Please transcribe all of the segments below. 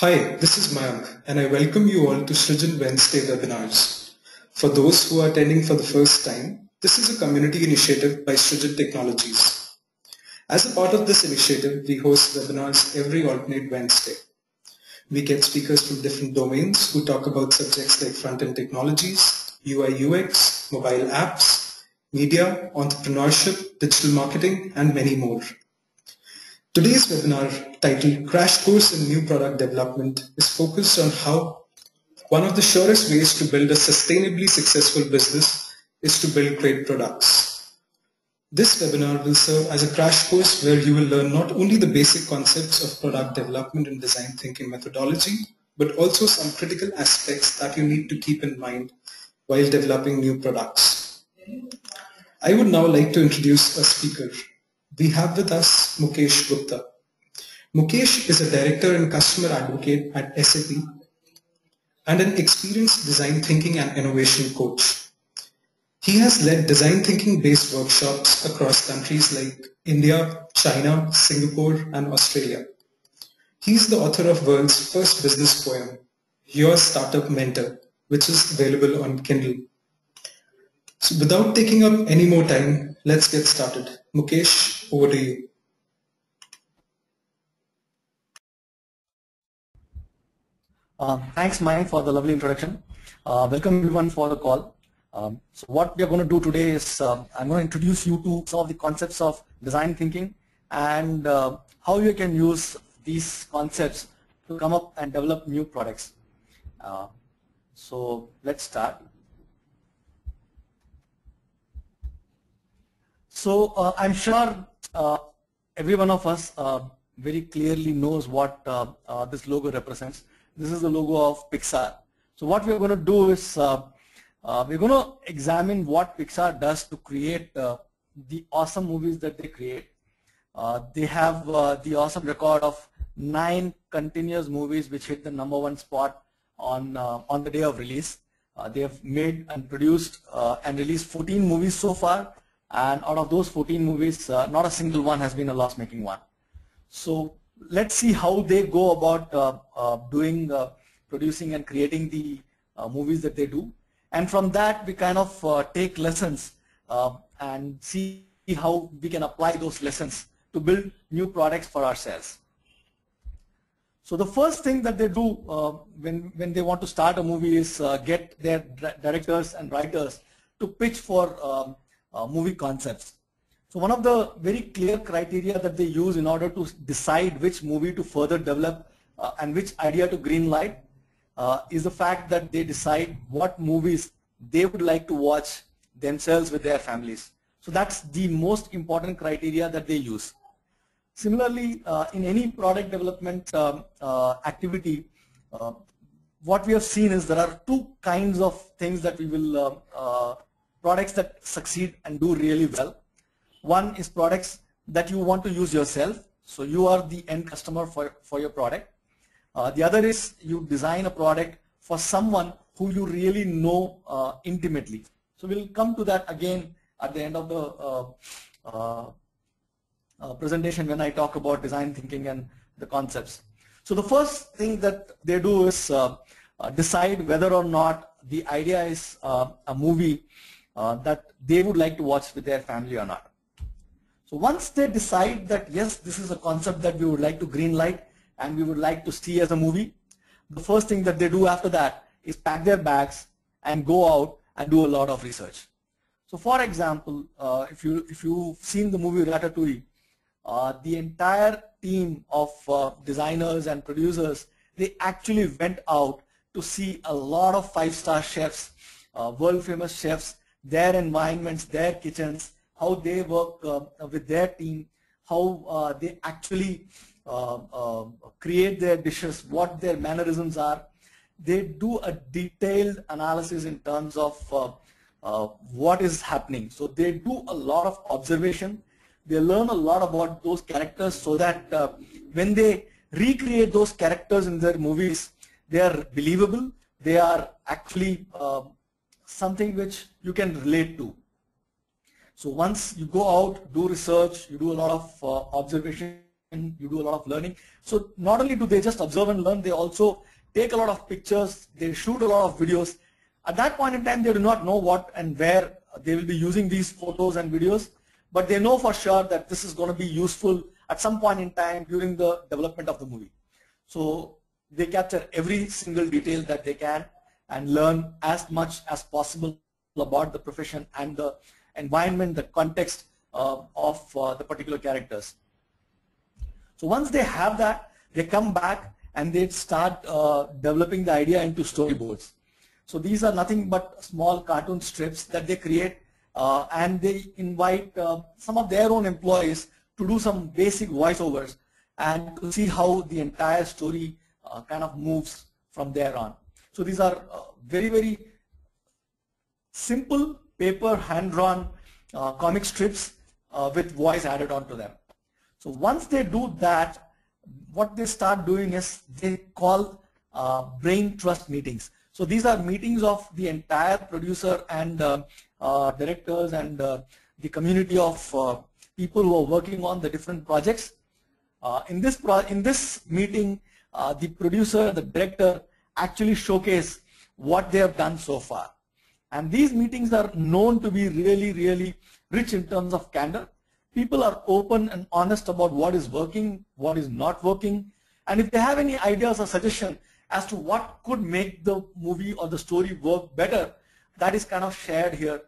Hi, this is Mayank, and I welcome you all to Srijan Wednesday webinars. For those who are attending for the first time, this is a community initiative by Srijan Technologies. As a part of this initiative, we host webinars every alternate Wednesday. We get speakers from different domains who talk about subjects like front-end technologies, UI/UX, mobile apps, media, entrepreneurship, digital marketing, and many more. Today's webinar, titled Crash Course in New Product Development, is focused on how one of the surest ways to build a sustainably successful business is to build great products. This webinar will serve as a crash course where you will learn not only the basic concepts of product development and design thinking methodology, but also some critical aspects that you need to keep in mind while developing new products. I would now like to introduce a speaker. We have with us Mukesh Gupta. Mukesh is a director and customer advocate at SAP and an experienced design thinking and innovation coach. He has led design thinking based workshops across countries like India, China, Singapore, and Australia. He is the author of world's first business poem, Your Startup Mentor, which is available on Kindle. So without taking up any more time, let's get started. Mukesh, over to you. Thanks, Mike, for the lovely introduction. Welcome everyone for the call. So what we are going to do today is I'm going to introduce you to some of the concepts of design thinking and how you can use these concepts to come up and develop new products. So let's start. So I'm sure every one of us very clearly knows what this logo represents. This is the logo of Pixar. So what we're going to do is we're going to examine what Pixar does to create the awesome movies that they create. They have the awesome record of 9 continuous movies which hit the #1 spot on the day of release. They have made and produced and released 14 movies so far, and out of those 14 movies, not a single one has been a loss-making one. So let's see how they go about producing and creating the movies that they do. And from that, we kind of take lessons and see how we can apply those lessons to build new products for ourselves. So the first thing that they do when they want to start a movie is get their directors and writers to pitch for movie concepts. So one of the very clear criteria that they use in order to decide which movie to further develop and which idea to green light is the fact that they decide what movies they would like to watch themselves with their families. So that's the most important criteria that they use. Similarly, in any product development activity, what we have seen is there are 2 kinds of things that we will, products that succeed and do really well. One is products that you want to use yourself, so you are the end customer for your product. The other is you design a product for someone who you really know intimately. So we'll come to that again at the end of the presentation when I talk about design thinking and the concepts. So the first thing that they do is decide whether or not the idea is a movie that they would like to watch with their family or not. So once they decide that yes, this is a concept that we would like to green light and we would like to see as a movie, the first thing that they do after that is pack their bags and go out and do a lot of research. So for example, if you've seen the movie Ratatouille, the entire team of designers and producers, they actually went out to see a lot of 5-star chefs, world famous chefs, their environments, their kitchens, how they work with their team, how they actually create their dishes, what their mannerisms are. They do a detailed analysis in terms of what is happening. So they do a lot of observation. They learn a lot about those characters so that when they recreate those characters in their movies, they are believable. They are actually something which you can relate to. So once you go out, do research, you do a lot of observation, you do a lot of learning. So not only do they just observe and learn, they also take a lot of pictures, they shoot a lot of videos. At that point in time, they do not know what and where they will be using these photos and videos, but they know for sure that this is going to be useful at some point in time during the development of the movie. So they capture every single detail that they can and learn as much as possible about the profession and the environment, the context of the particular characters. So once they have that, they come back and they start developing the idea into storyboards. So these are nothing but small cartoon strips that they create, and they invite some of their own employees to do some basic voiceovers and to see how the entire story kind of moves from there on. So these are very, very simple paper hand-drawn comic strips with voice added onto them. So once they do that, what they start doing is they call brain trust meetings. So these are meetings of the entire producer and directors and the community of people who are working on the different projects. In this meeting, the producer, the director actually showcase what they have done so far. And these meetings are known to be really, really rich in terms of candor. People are open and honest about what is working, what is not working, and if they have any ideas or suggestions as to what could make the movie or the story work better, that is kind of shared here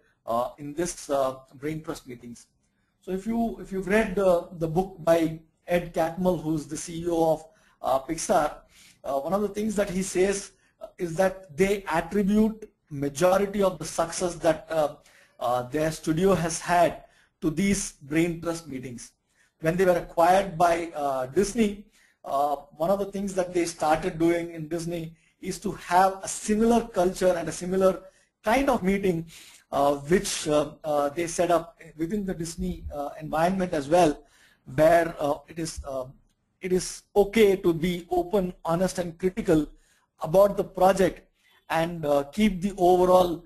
in this brain trust meetings. So if you've read the book by Ed Catmull, who's the CEO of Pixar, one of the things that he says is that they attribute majority of the success that their studio has had to these brain trust meetings. When they were acquired by Disney, one of the things that they started doing in Disney is to have a similar culture and a similar kind of meeting which they set up within the Disney environment as well, where it is okay to be open, honest and critical about the project and keep the overall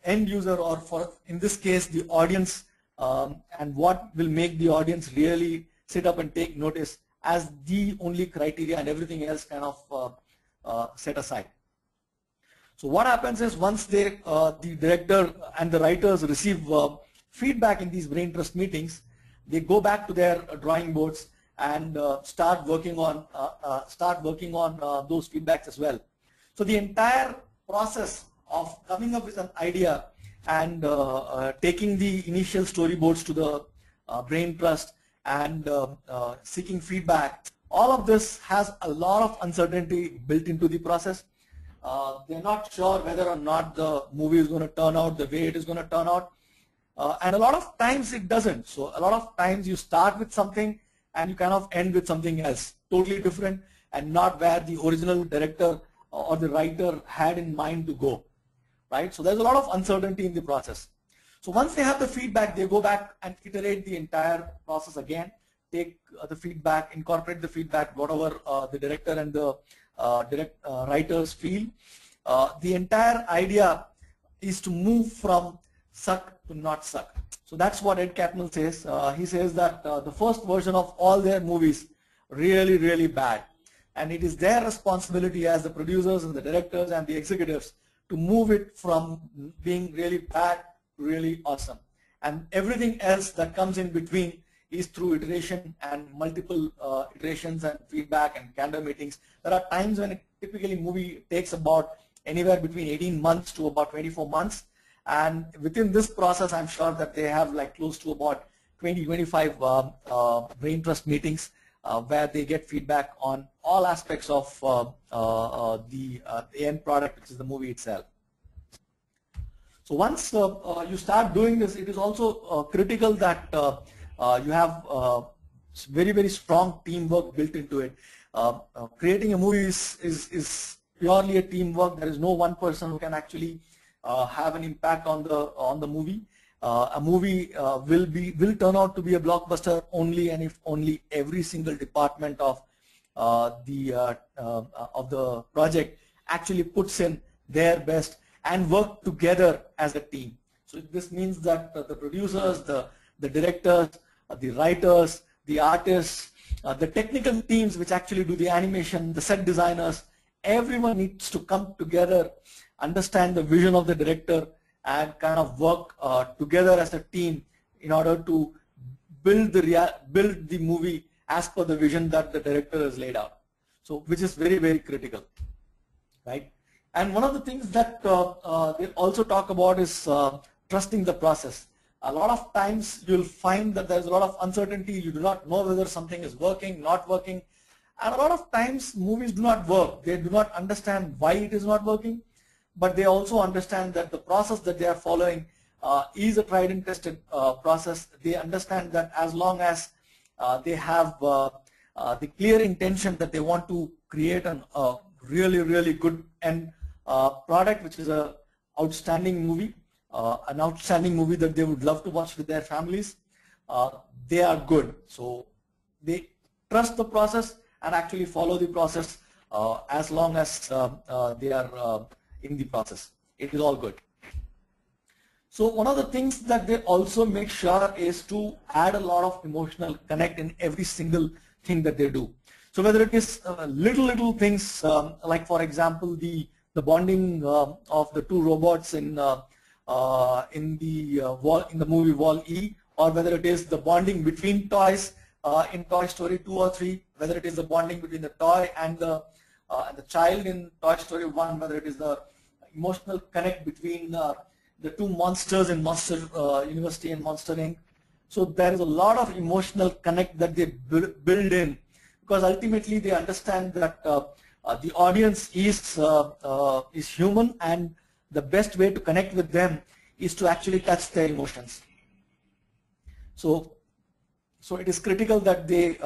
end user, or for in this case the audience, and what will make the audience really sit up and take notice as the only criteria, and everything else kind of set aside. So what happens is once the director and the writers receive feedback in these brain trust meetings, they go back to their drawing boards and start working on those feedbacks as well. So the entire process of coming up with an idea and taking the initial storyboards to the brain trust and seeking feedback, all of this has a lot of uncertainty built into the process. They're not sure whether or not the movie is going to turn out the way it is going to turn out, and a lot of times it doesn't. So a lot of times you start with something and you kind of end with something else totally different and not where the original director or the writer had in mind to go, right? So there's a lot of uncertainty in the process. So once they have the feedback, they go back and iterate the entire process again, take the feedback, incorporate the feedback, whatever the director and the writers feel. The entire idea is to move from suck to not suck. So that's what Ed Catmull says. He says that the first version of all their movies really, really bad. And it is their responsibility as the producers and the directors and the executives to move it from being really bad to really awesome. And everything else that comes in between is through iteration and multiple iterations and feedback and candor meetings. There are times when typically movie takes about anywhere between 18 months to about 24 months. And within this process, I'm sure that they have like close to about 20-25 brain trust meetings where they get feedback on all aspects of the end product, which is the movie itself. So once you start doing this, it is also critical that you have very, very strong teamwork built into it. Creating a movie is purely a teamwork. There is no one person who can actually have an impact on the movie. A movie will turn out to be a blockbuster only and if only every single department of the project actually puts in their best and work together as a team. So this means that the producers, the directors, the writers, the artists, the technical teams which actually do the animation, the set designers, everyone needs to come together, understand the vision of the director, and kind of work together as a team in order to build the movie as per the vision that the director has laid out. So, which is very, very critical, right? And one of the things that they also talk about is trusting the process. A lot of times you'll find that there's a lot of uncertainty. You do not know whether something is working, not working. And a lot of times movies do not work. They do not understand why it is not working, but they also understand that the process that they are following is a tried and tested process. They understand that as long as they have the clear intention that they want to create an really, really good end product, which is an outstanding movie that they would love to watch with their families, they are good. So they trust the process and actually follow the process as long as they are in the process. It is all good. So one of the things that they also make sure is to add a lot of emotional connect in every single thing that they do. So whether it is little things like, for example, the bonding of the two robots in the movie Wall-E, or whether it is the bonding between toys in Toy Story 2 or 3, whether it is the bonding between the toy and the child in Toy Story 1, whether it is the emotional connect between the two monsters in Monster University and Monster Inc. So there is a lot of emotional connect that they build in, because ultimately they understand that the audience is human, and the best way to connect with them is to actually touch their emotions. So it is critical that they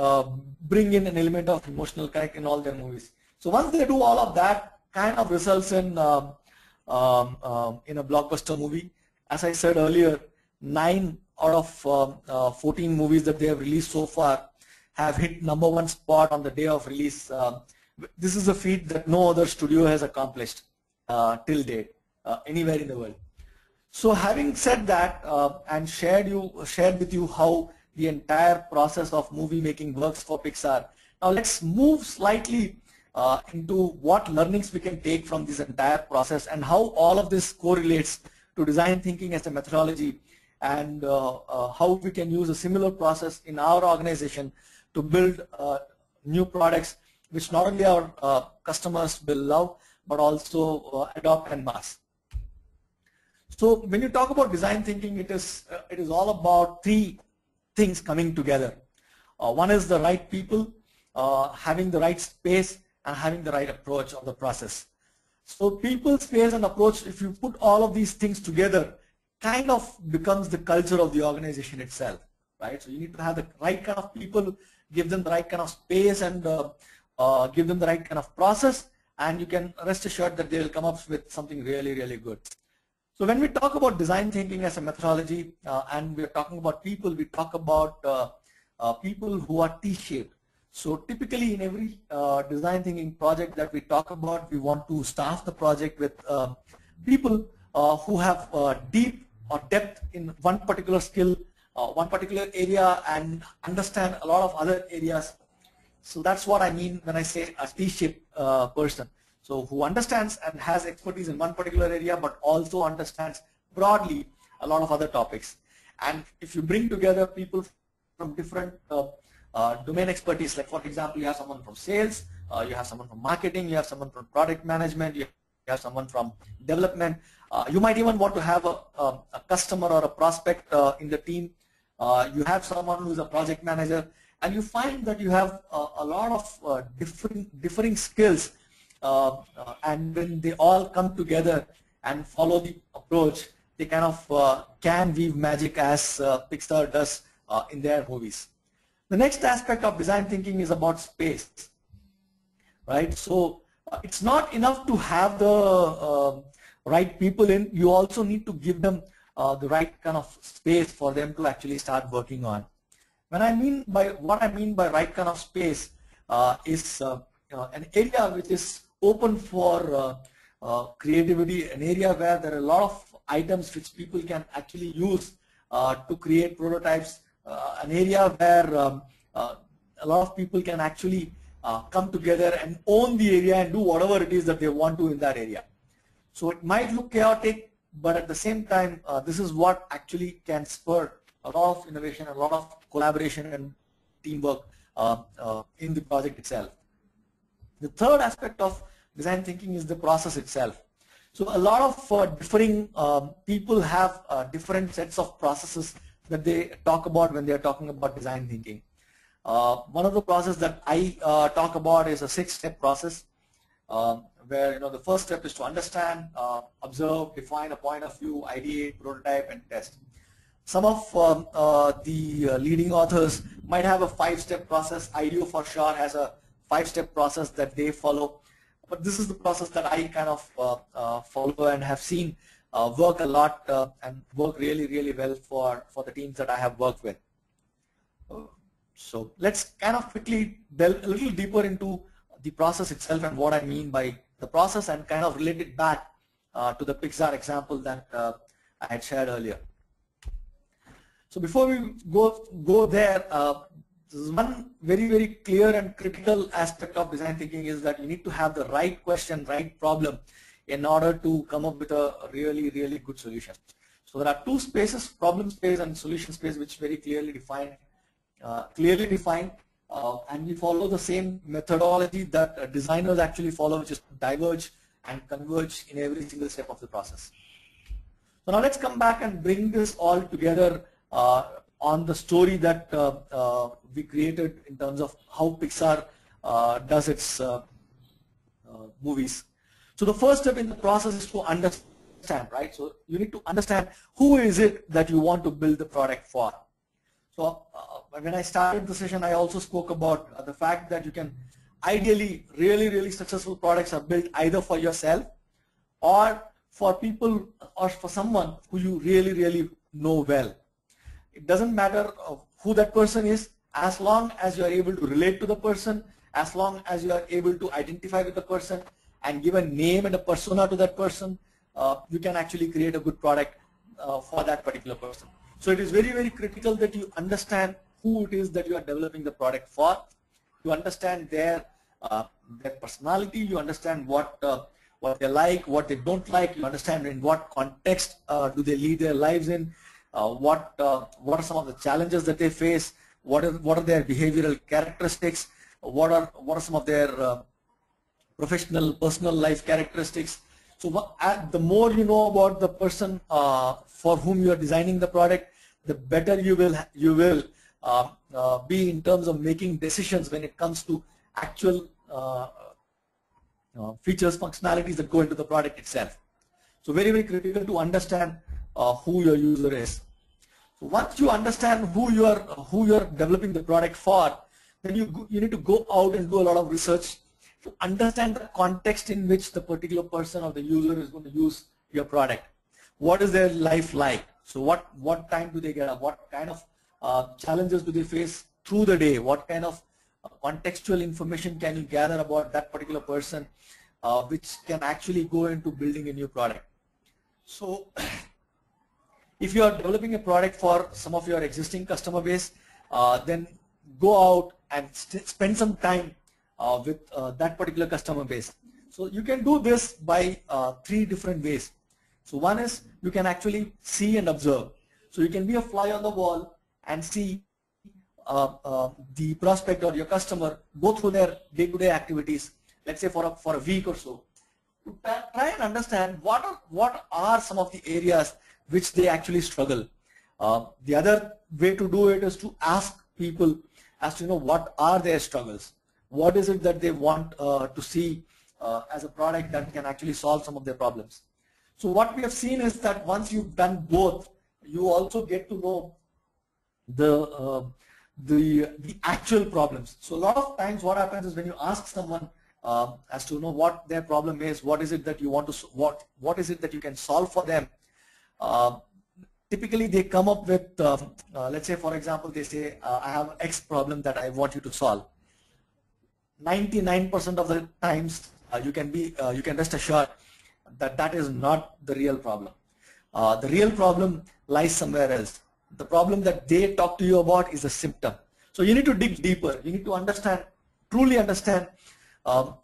bring in an element of emotional connect in all their movies. So once they do all of that, kind of results in a blockbuster movie. As I said earlier, 9 out of 14 movies that they have released so far have hit #1 spot on the day of release. This is a feat that no other studio has accomplished till date, anywhere in the world. So having said that and shared with you how the entire process of movie making works for Pixar, now let's move slightly into what learnings we can take from this entire process and how all of this correlates to design thinking as a methodology, and how we can use a similar process in our organization to build new products which not only our customers will love but also adopt en masse. So when you talk about design thinking, it is all about 3 things coming together. One is the right people, having the right space, and having the right approach of the process. So people, space, and approach, if you put all of these things together, kind of becomes the culture of the organization itself, right? So you need to have the right kind of people, give them the right kind of space, and give them the right kind of process, and you can rest assured that they will come up with something really, really good. So when we talk about design thinking as a methodology, and we're talking about people, we talk about people who are T-shaped. So typically in every design thinking project that we talk about, we want to staff the project with people who have deep or depth in one particular skill, one particular area, and understand a lot of other areas. So that's what I mean when I say a T-shaped person. So who understands and has expertise in one particular area, but also understands broadly a lot of other topics. And if you bring together people from different domain expertise, like for example, you have someone from sales, you have someone from marketing, you have someone from product management, you have someone from development. You might even want to have a customer or a prospect in the team. You have someone who is a project manager, and you find that you have a lot of differing skills, and when they all come together and follow the approach, they kind of can weave magic, as Pixar does in their movies. The next aspect of design thinking is about space, right? So it's not enough to have the right people in. You also need to give them the right kind of space for them to actually start working on. What I mean by right kind of space is an area which is open for creativity, an area where there are a lot of items which people can actually use to create prototypes, an area where a lot of people can actually come together and own the area and do whatever it is that they want to in that area. So it might look chaotic, but at the same time, this is what actually can spur a lot of innovation, a lot of collaboration and teamwork in the project itself. The third aspect of design thinking is the process itself. So a lot of differing people have different sets of processes that they talk about when they are talking about design thinking. One of the processes that I talk about is a 6-step process, where the first step is to understand, observe, define a point of view, ideate, prototype, and test. Some of the leading authors might have a 5-step process. IDEO for sure has a 5-step process that they follow. But this is the process that I kind of follow and have seen work a lot and work really, really well for the teams that I have worked with. So let's kind of quickly delve a little deeper into the process itself and what I mean by the process, and kind of relate it back to the Pixar example that I had shared earlier. So before we go there, one very, very clear and critical aspect of design thinking is that you need to have the right question, right problem in order to come up with a really, really good solution. So there are two spaces, problem space and solution space, which very clearly defined, and we follow the same methodology that designers actually follow, which is diverge and converge in every single step of the process. So now let's come back and bring this all together on the story that we created in terms of how Pixar does its movies. So the first step in the process is to understand, right? So you need to understand who is it that you want to build the product for. So when I started the session, I also spoke about the fact that you can ideally, really, really successful products are built either for yourself or for people or for someone who you really, really know well. It doesn't matter who that person is, as long as you are able to relate to the person, as long as you are able to identify with the person and give a name and a persona to that person, you can actually create a good product for that particular person. So it is very, very critical that you understand who it is that you are developing the product for. You understand their personality, you understand what they like, what they don't like, you understand in what context do they lead their lives in, what are some of the challenges that they face, what are their behavioral characteristics, what are some of their professional, personal life characteristics. So the more you know about the person for whom you are designing the product, the better you will be in terms of making decisions when it comes to actual features, functionalities that go into the product itself. So very, very critical to understand who your user is. So once you understand who you are developing the product for, then you need to go out and do a lot of research to understand the context in which the particular person or the user is going to use your product. What is their life like? So what time do they get up? What kind of challenges do they face through the day? What kind of contextual information can you gather about that particular person, which can actually go into building a new product? So if you are developing a product for some of your existing customer base, then go out and spend some time with that particular customer base. So you can do this by 3 different ways. So one is you can actually see and observe. So you can be a fly on the wall and see the prospect or your customer go through their day-to-day activities, let's say for a week or so, to try and understand what are some of the areas which they actually struggle. The other way to do it is to ask people as to what are their struggles, what is it that they want to see as a product that can actually solve some of their problems. So what we have seen is that once you've done both, you also get to know the actual problems. So a lot of times what happens is when you ask someone as to know what their problem is, what is it that you want to, what is it that you can solve for them, typically they come up with, let's say for example, they say, I have X problem that I want you to solve. 99% of the times you can rest assured that that is not the real problem. The real problem lies somewhere else. The problem that they talk to you about is a symptom. So you need to dig deeper. You need to understand, truly understand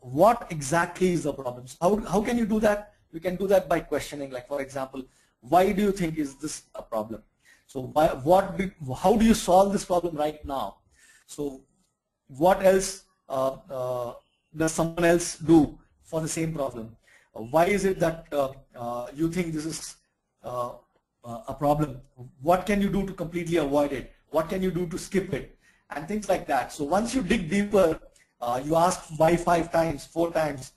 what exactly is the problem. So how can you do that? You can do that by questioning, like for example, why do you think is this a problem? So how do you solve this problem right now? So what else does someone else do for the same problem? Why is it that you think this is a problem? What can you do to completely avoid it? What can you do to skip it? And things like that. So once you dig deeper, you ask why 5 times, 4 times,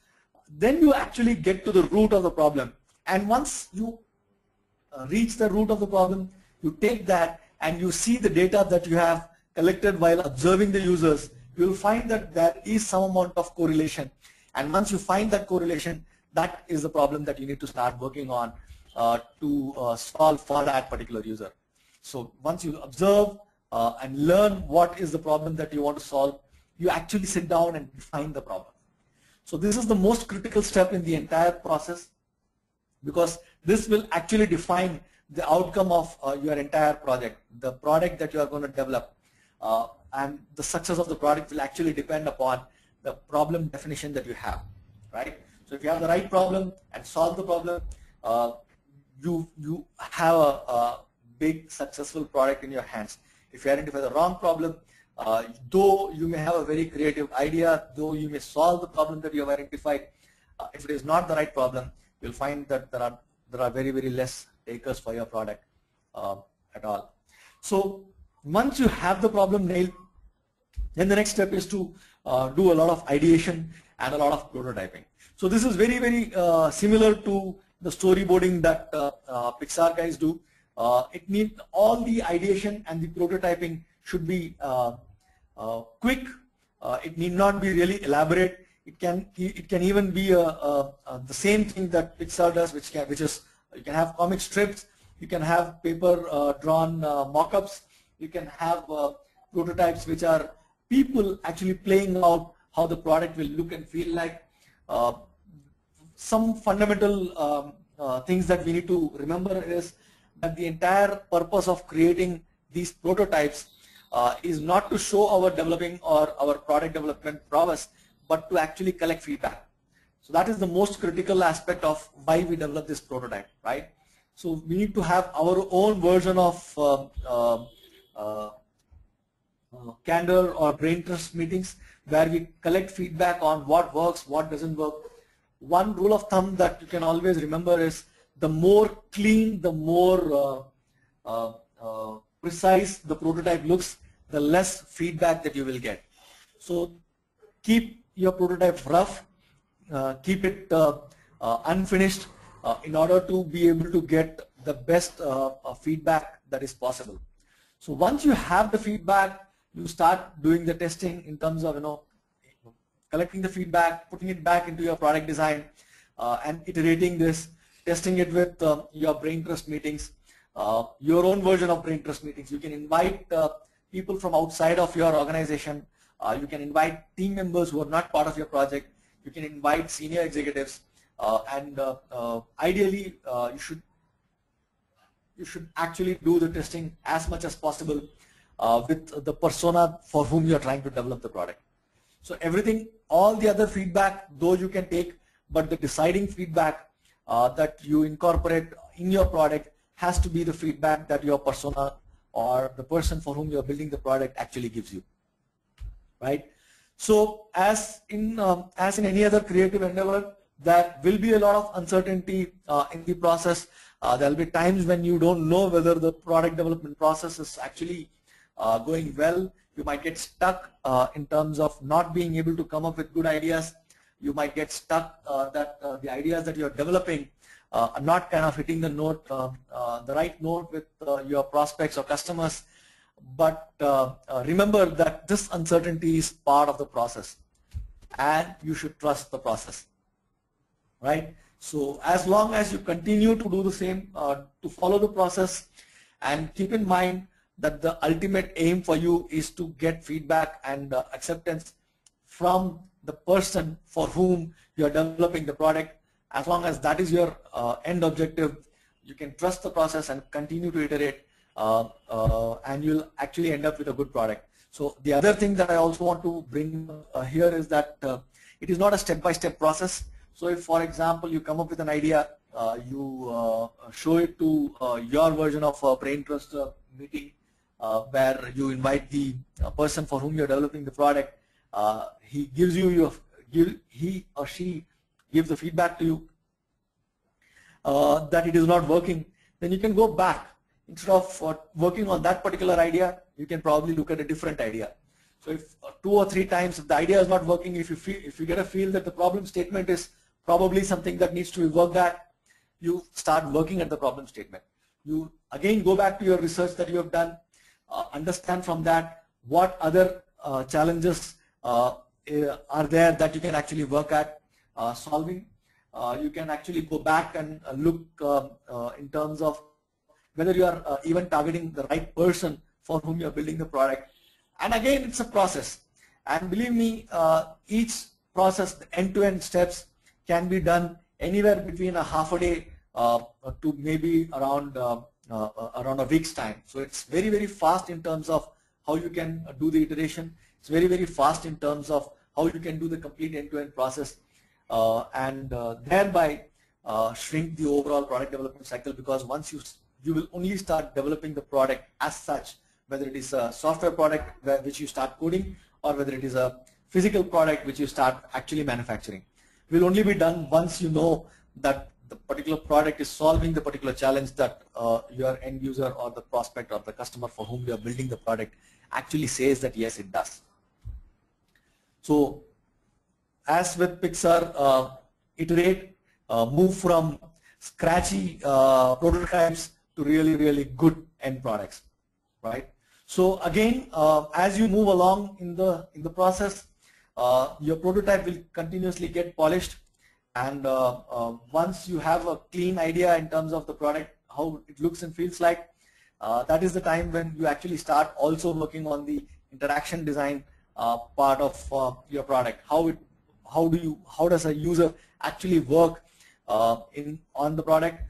then you actually get to the root of the problem. And once you reach the root of the problem, you take that and you see the data that you have collected while observing the users, you will find that there is some amount of correlation. And once you find that correlation, that is the problem that you need to start working on to solve for that particular user. So once you observe and learn what is the problem that you want to solve, you actually sit down and define the problem. So this is the most critical step in the entire process, because this will actually define the outcome of your entire project, the product that you are going to develop. And the success of the product will actually depend upon the problem definition that you have, right? So if you have the right problem and solve the problem, you have a big successful product in your hands. If you identify the wrong problem, though you may have a very creative idea, though you may solve the problem that you have identified, if it is not the right problem, you'll find that there are very, very less takers for your product at all. So once you have the problem nailed, then the next step is to do a lot of ideation and a lot of prototyping. So this is very, very similar to the storyboarding that Pixar guys do. It needs all the ideation and the prototyping should be quick. It need not be really elaborate. It can even be the same thing that Pixar does, which is you can have comic strips, you can have paper drawn mock-ups, you can have prototypes which are people actually playing out how the product will look and feel like. Some fundamental things that we need to remember is that the entire purpose of creating these prototypes is not to show our developing or our product development prowess, but to actually collect feedback. So that is the most critical aspect of why we develop this prototype, right? So we need to have our own version of Candor or brain trust meetings where we collect feedback on what works, what doesn't work. One rule of thumb that you can always remember is the more clean, the more precise the prototype looks, the less feedback that you will get. So keep your prototype rough, keep it unfinished in order to be able to get the best feedback that is possible. So once you have the feedback, you start doing the testing in terms of collecting the feedback, putting it back into your product design, and iterating this, testing it with your brain trust meetings, your own version of brain trust meetings. You can invite people from outside of your organization. You can invite team members who are not part of your project. You can invite senior executives, and ideally you should actually do the testing as much as possible with the persona for whom you are trying to develop the product. So everything, all the other feedback, though you can take, but the deciding feedback that you incorporate in your product has to be the feedback that your persona or the person for whom you are building the product actually gives you, right? So as in any other creative endeavor, there will be a lot of uncertainty in the process. There will be times when you don't know whether the product development process is actually going well. You might get stuck in terms of not being able to come up with good ideas. You might get stuck that the ideas that you're developing are not kind of hitting the note, the right note with your prospects or customers. But remember that this uncertainty is part of the process, and you should trust the process, right? So as long as you continue to do the same, to follow the process, and keep in mind that the ultimate aim for you is to get feedback and acceptance from the person for whom you are developing the product. As long as that is your end objective, you can trust the process and continue to iterate, and you'll actually end up with a good product. So the other thing that I also want to bring here is that it is not a step-by-step process. So if, for example, you come up with an idea, you show it to your version of a brain trust meeting, where you invite the person for whom you're developing the product. He gives you he or she gives the feedback to you that it is not working. Then you can go back. Instead of working on that particular idea, you can probably look at a different idea. So if 2 or 3 times, if the idea is not working, if you get a feel that the problem statement is probably something that needs to be worked at, you start working at the problem statement. You again go back to your research that you have done, understand from that what other challenges are there that you can actually work at solving. You can actually go back and look in terms of whether you are even targeting the right person for whom you are building the product. And again, it's a process. And believe me, each process, the end-to-end steps, can be done anywhere between a half a day to maybe around a week's time. So it's very, very fast in terms of how you can do the iteration. It's very, very fast in terms of how you can do the complete end-to-end process and thereby shrink the overall product development cycle, because once you will only start developing the product as such, whether it is a software product which you start coding, or whether it is a physical product which you start actually manufacturing. Will only be done once you know that the particular product is solving the particular challenge that your end user or the prospect or the customer for whom you are building the product actually says that yes, it does. So as with Pixar, iterate, move from scratchy prototypes to really, really good end products, right? So again, as you move along in the process, your prototype will continuously get polished, and once you have a clean idea in terms of the product, how it looks and feels like, that is the time when you actually start also working on the interaction design part of your product. How does a user actually work on the product?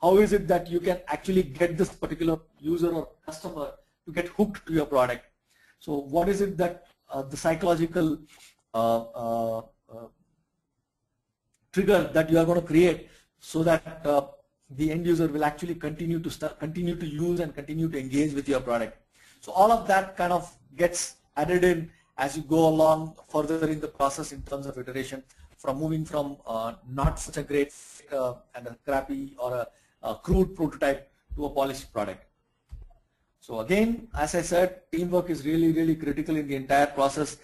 How is it that you can actually get this particular user or customer to get hooked to your product? So what is it that the psychological trigger that you are going to create so that the end user will actually continue to use and continue to engage with your product? So all of that kind of gets added in as you go along further in the process in terms of iteration, from moving from not such a great and a crappy or a crude prototype to a polished product. So again, as I said, teamwork is really, really critical in the entire process.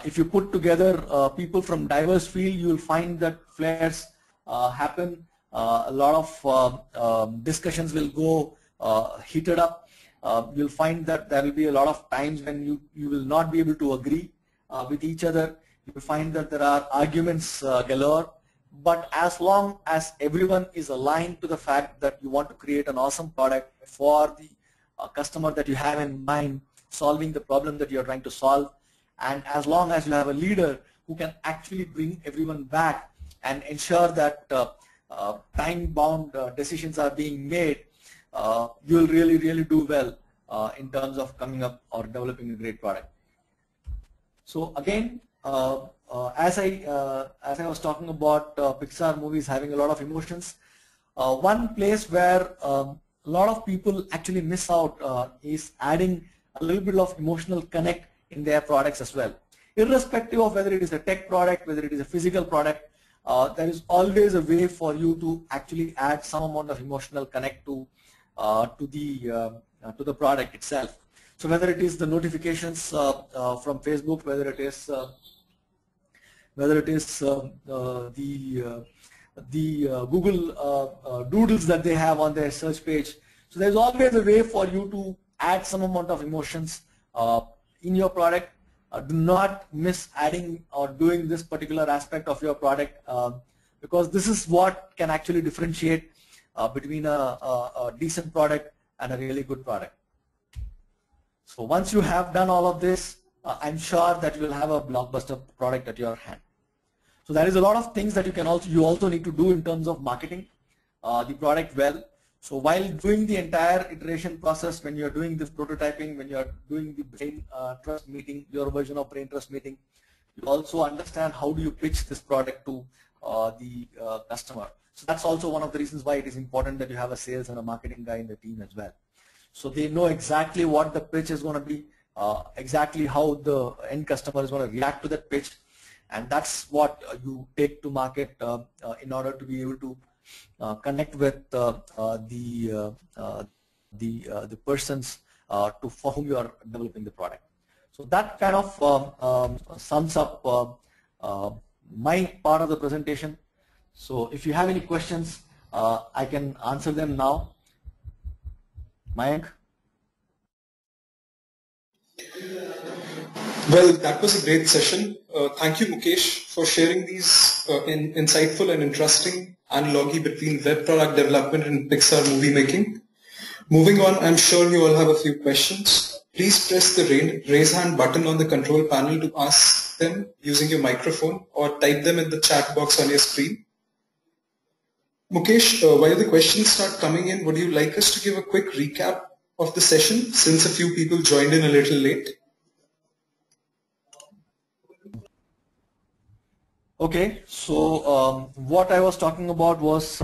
If you put together people from diverse field, you will find that flares happen. A lot of discussions will go heated up. You'll find that there will be a lot of times when you will not be able to agree with each other. You will find that there are arguments galore. But as long as everyone is aligned to the fact that you want to create an awesome product for the customer that you have in mind, solving the problem that you're trying to solve, and as long as you have a leader who can actually bring everyone back and ensure that time-bound decisions are being made, you will really, really do well in terms of coming up or developing a great product. So again, as I was talking about Pixar movies having a lot of emotions, one place where a lot of people actually miss out is adding a little bit of emotional connect in their products as well. Irrespective of whether it is a tech product, whether it is a physical product, there is always a way for you to actually add some amount of emotional connect to the product itself. So whether it is the notifications from Facebook, whether it is the Google doodles that they have on their search page. So there's always a way for you to add some amount of emotions in your product. Do not miss adding or doing this particular aspect of your product, because this is what can actually differentiate between a decent product and a really good product. So once you have done all of this, I'm sure that you will have a blockbuster product at your hand. So there is a lot of things that you also need to do in terms of marketing the product well. So while doing the entire iteration process, when you're doing this prototyping, when you're doing the brain trust meeting, your version of brain trust meeting, you also understand how do you pitch this product to the customer. So that's also one of the reasons why it is important that you have a sales and a marketing guy in the team as well. So they know exactly what the pitch is going to be, exactly how the end customer is going to react to that pitch, and that's what you take to market in order to be able to connect with the persons for whom you are developing the product. So that kind of sums up my part of the presentation. So if you have any questions, I can answer them now. Mayank? Well, that was a great session. Thank you, Mukesh, for sharing these insightful and interesting analogy between web product development and Pixar movie making. Moving on, I'm sure you all have a few questions. Please press the raise hand button on the control panel to ask them using your microphone, or type them in the chat box on your screen. Mukesh, while the questions start coming in, would you like us to give a quick recap of the session since a few people joined in a little late? Okay, so what I was talking about was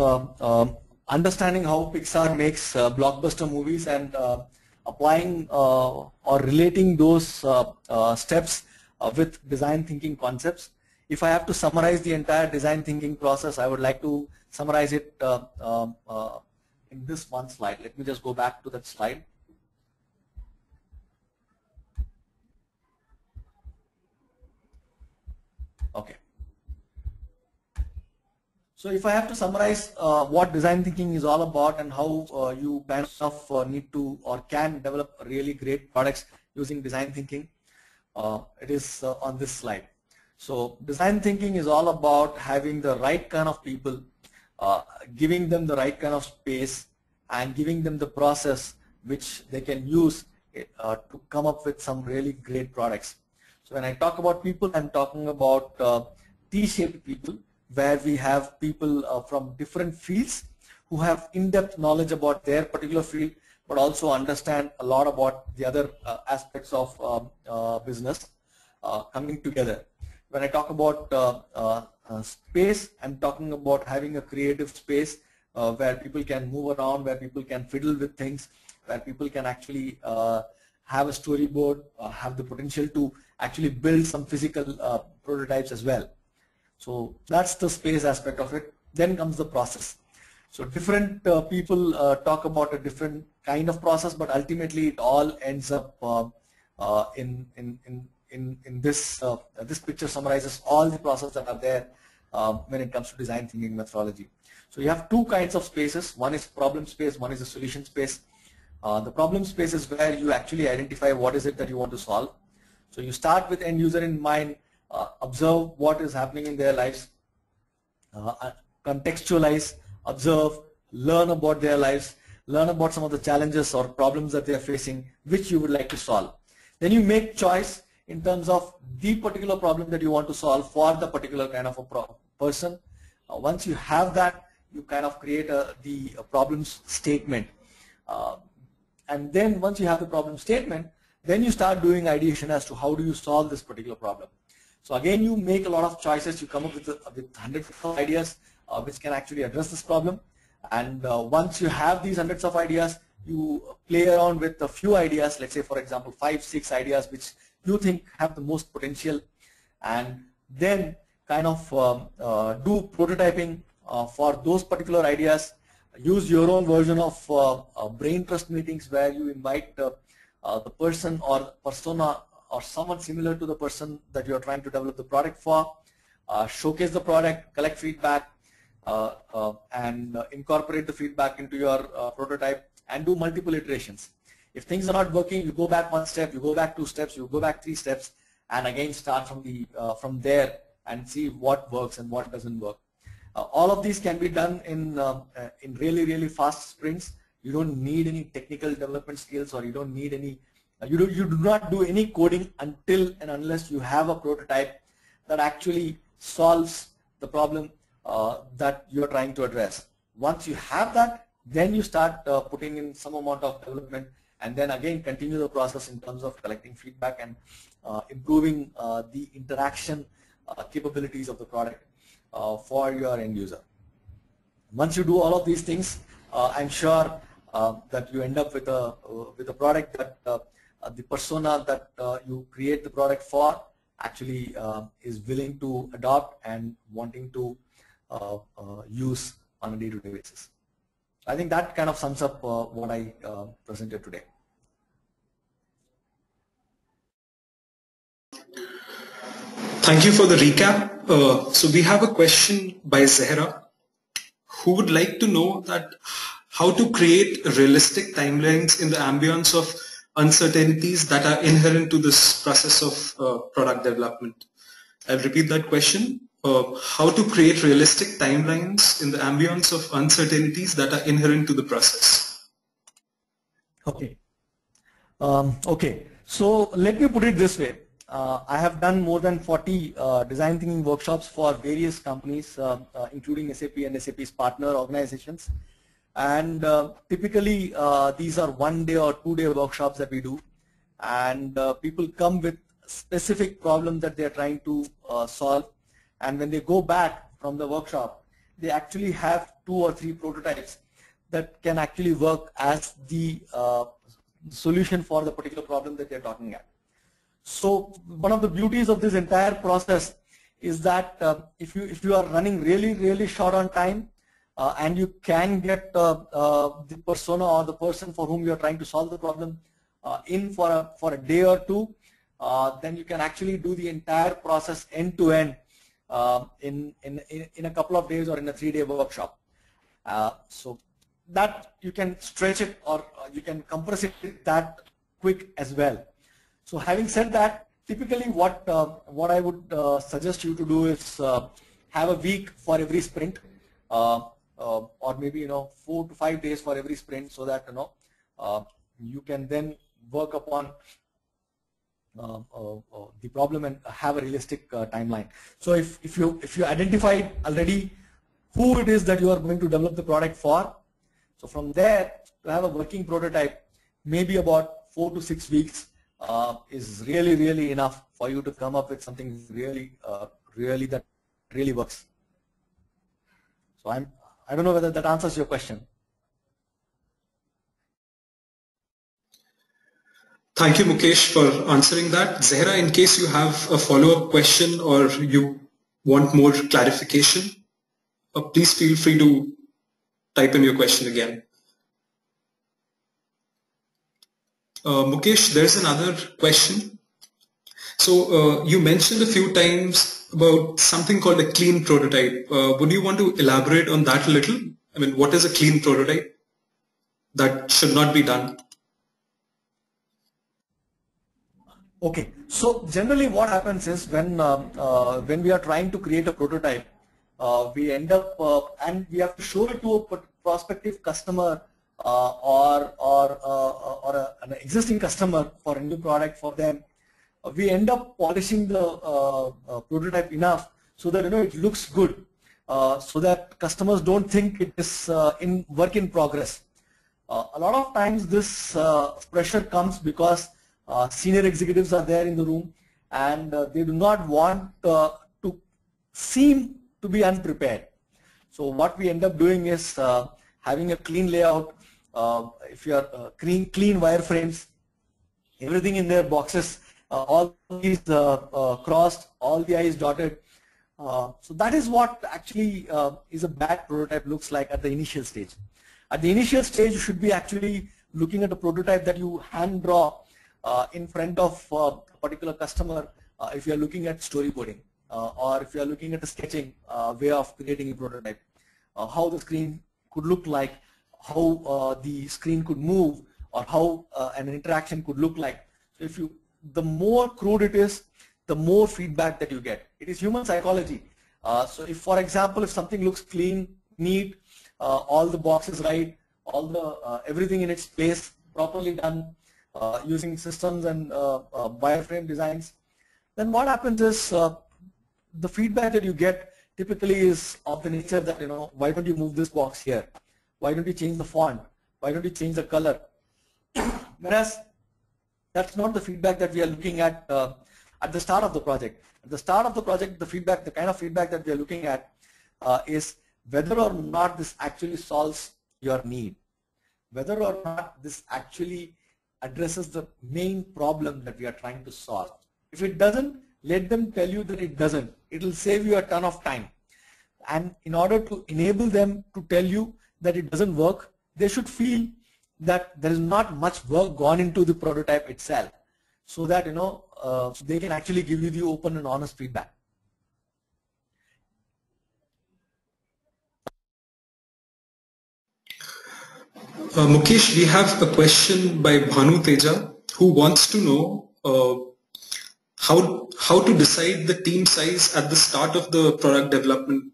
understanding how Pixar makes blockbuster movies and applying or relating those steps with design thinking concepts. If I have to summarize the entire design thinking process, I would like to summarize it in this one slide. Let me just go back to that slide. Okay. So if I have to summarize what design thinking is all about and how you kind of need to or can develop really great products using design thinking, it is on this slide. So design thinking is all about having the right kind of people, giving them the right kind of space, and giving them the process which they can use to come up with some really great products. So when I talk about people, I'm talking about T-shaped people, where we have people from different fields who have in-depth knowledge about their particular field, but also understand a lot about the other aspects of business coming together. When I talk about space, I'm talking about having a creative space where people can move around, where people can fiddle with things, where people can actually have a storyboard, have the potential to actually build some physical prototypes as well. So that's the space aspect of it. Then comes the process. So different people talk about a different kind of process, but ultimately it all ends up in this. This picture summarizes all the processes that are there when it comes to design thinking methodology. So you have two kinds of spaces. One is problem space, one is a solution space. The problem space is where you actually identify what is it that you want to solve. So you start with end user in mind, observe what is happening in their lives, contextualize, observe, learn about their lives, learn about some of the challenges or problems that they are facing, which you would like to solve. Then you make choice in terms of the particular problem that you want to solve for the particular kind of a person. Once you have that, you kind of create the problems statement. And then once you have the problem statement, then you start doing ideation as to how do you solve this particular problem. So again, you make a lot of choices, you come up with hundreds of ideas which can actually address this problem. And once you have these hundreds of ideas, you play around with a few ideas, let's say for example 5, 6 ideas which you think have the most potential, and then kind of do prototyping for those particular ideas. Use your own version of brain trust meetings where you invite the person or persona or someone similar to the person that you are trying to develop the product for, showcase the product, collect feedback, and incorporate the feedback into your prototype and do multiple iterations. If things are not working, you go back 1 step, you go back 2 steps, you go back 3 steps, and again start from there and see what works and what doesn't work. All of these can be done in really fast sprints. You don't need any technical development skills, or you don't need any. You do not do any coding until and unless you have a prototype that actually solves the problem that you are trying to address. Once you have that, then you start putting in some amount of development, and then again continue the process in terms of collecting feedback and improving the interaction capabilities of the product for your end user. Once you do all of these things, I'm sure that you end up with a product that the persona that you create the product for actually is willing to adopt and wanting to use on a day-to-day basis. I think that kind of sums up what I presented today. Thank you for the recap. So we have a question by Zehra, who would like to know that how to create realistic timelines in the ambience of uncertainties that are inherent to this process of product development. I'll repeat that question. How to create realistic timelines in the ambience of uncertainties that are inherent to the process. Okay. Okay. So let me put it this way. I have done more than 40 design thinking workshops for various companies, including SAP and SAP's partner organizations. And typically these are 1-day or 2-day workshops that we do. And people come with specific problems that they are trying to solve. And when they go back from the workshop, they actually have 2 or 3 prototypes that can actually work as the solution for the particular problem that they're talking at. So one of the beauties of this entire process is that if you are running really short on time and you can get the persona or the person for whom you are trying to solve the problem in for a day or 2, then you can actually do the entire process end to end in a couple of days or in a 3-day workshop. So that you can stretch it or you can compress it that quick as well. So having said that, typically what I would suggest you to do is have a week for every sprint, or maybe 4 to 5 days for every sprint, so that you can then work upon the problem and have a realistic timeline. So if you identified already who it is that you are going to develop the product for, so from there to have a working prototype, maybe about 4 to 6 weeks is really enough for you to come up with something really that really works. So I don't know whether that answers your question. Thank you, Mukesh, for answering that. Zehra, in case you have a follow-up question or you want more clarification, please feel free to type in your question again. Mukesh, there's another question. So you mentioned a few times about something called a clean prototype. Would you want to elaborate on that a little? I mean, what is a clean prototype that should not be done? Okay, so generally what happens is when we are trying to create a prototype, we end up and we have to show it to a prospective customer or an existing customer for a new product for them. We end up polishing the prototype enough so that it looks good, so that customers don't think it is in work in progress. A lot of times this pressure comes because senior executives are there in the room and they do not want to seem to be unprepared. So what we end up doing is having a clean layout. If you are clean wireframes, everything in their boxes, all these crossed, all the I's dotted. So that is what actually is a bad prototype looks like at the initial stage. At the initial stage, you should be actually looking at a prototype that you hand draw in front of a particular customer if you are looking at storyboarding or if you are looking at a sketching way of creating a prototype, how the screen could look like, how the screen could move, or how an interaction could look like. So the more crude it is, the more feedback that you get. It is human psychology. So if, for example, if something looks clean, neat, all the boxes right, all the everything in its place, properly done, using systems and wireframe designs, then what happens is the feedback that you get typically is of the nature that why don't you move this box here, Why don't you change the font? Why don't you change the color? Whereas that's not the feedback that we are looking at the start of the project. At the start of the project, the kind of feedback that we are looking at is whether or not this actually solves your need, whether or not this actually addresses the main problem that we are trying to solve. If it doesn't, let them tell you that it doesn't. It will save you a ton of time. And in order to enable them to tell you that it doesn't work, they should feel that there is not much work gone into the prototype itself, so that so they can actually give you the open and honest feedback. Mukesh, we have a question by Bhanu Teja, who wants to know how to decide the team size at the start of the product development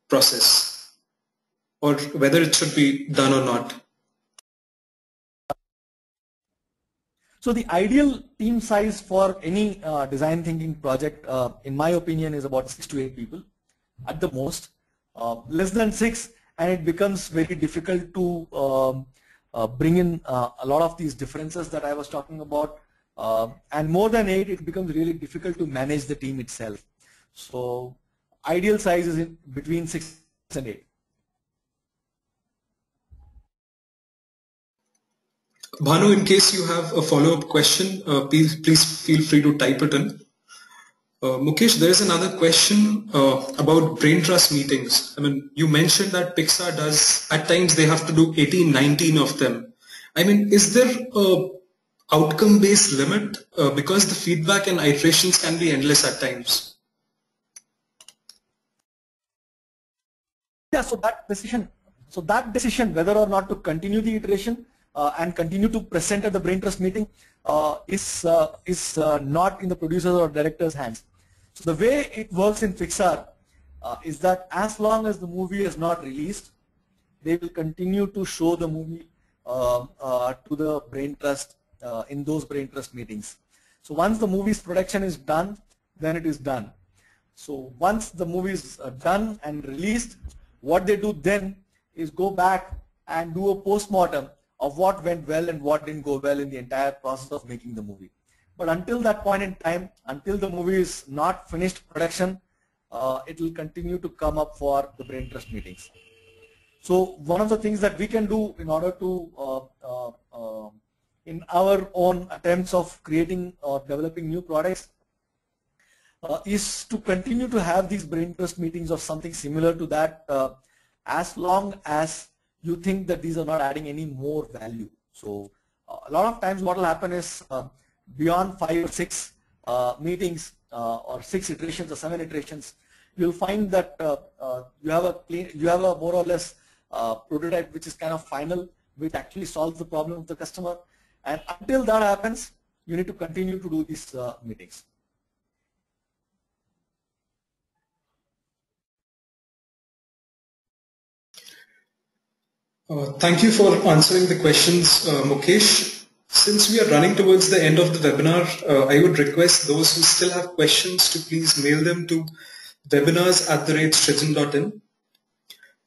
process, or whether it should be done or not. So the ideal team size for any design thinking project, in my opinion, is about 6 to 8 people at the most. Less than 6, and it becomes very difficult to bring in a lot of these differences that I was talking about. And more than 8, it becomes really difficult to manage the team itself. So ideal size is in between 6 and 8. Bhanu, in case you have a follow-up question, please feel free to type it in. Mukesh, there is another question about brain trust meetings. I mean, you mentioned that Pixar does, at times they have to do 18, 19 of them. I mean, is there a outcome-based limit? Because the feedback and iterations can be endless at times. Yeah, so that decision whether or not to continue the iteration and continue to present at the brain trust meeting is not in the producer's or director's hands. So the way it works in Pixar is that as long as the movie is not released, they will continue to show the movie to the brain trust in those brain trust meetings. So once the movie's production is done, then it is done. So once the movie is done and released, what they do then is go back and do a post-mortem of what went well and what didn't go well in the entire process of making the movie. But until that point in time, until the movie is not finished production, it will continue to come up for the brain trust meetings. So one of the things that we can do in order to, in our own attempts of creating or developing new products, is to continue to have these brain trust meetings or something similar to that, as long as you think that these are not adding any more value. So a lot of times what will happen is beyond 5 or 6 meetings or 6 iterations or 7 iterations, you'll find that you have a more or less prototype which is kind of final, which actually solves the problem of the customer. And until that happens, you need to continue to do these meetings. Thank you for answering the questions, Mukesh. Since we are running towards the end of the webinar, I would request those who still have questions to please mail them to webinars@srijan.in.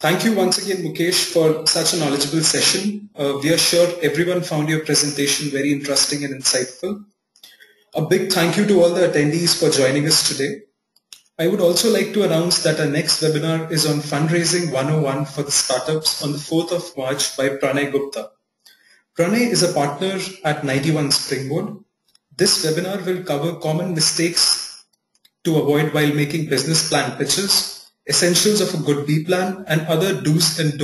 Thank you once again, Mukesh, for such a knowledgeable session. We are sure everyone found your presentation very interesting and insightful. A big thank you to all the attendees for joining us today. I would also like to announce that our next webinar is on Fundraising 101 for the Startups on the 4th of March by Pranay Gupta. Pranay is a partner at 91 Springboard. This webinar will cover common mistakes to avoid while making business plan pitches, essentials of a good B plan, and other do's and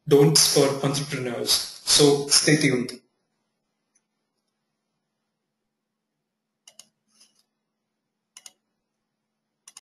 don'ts for entrepreneurs. So stay tuned.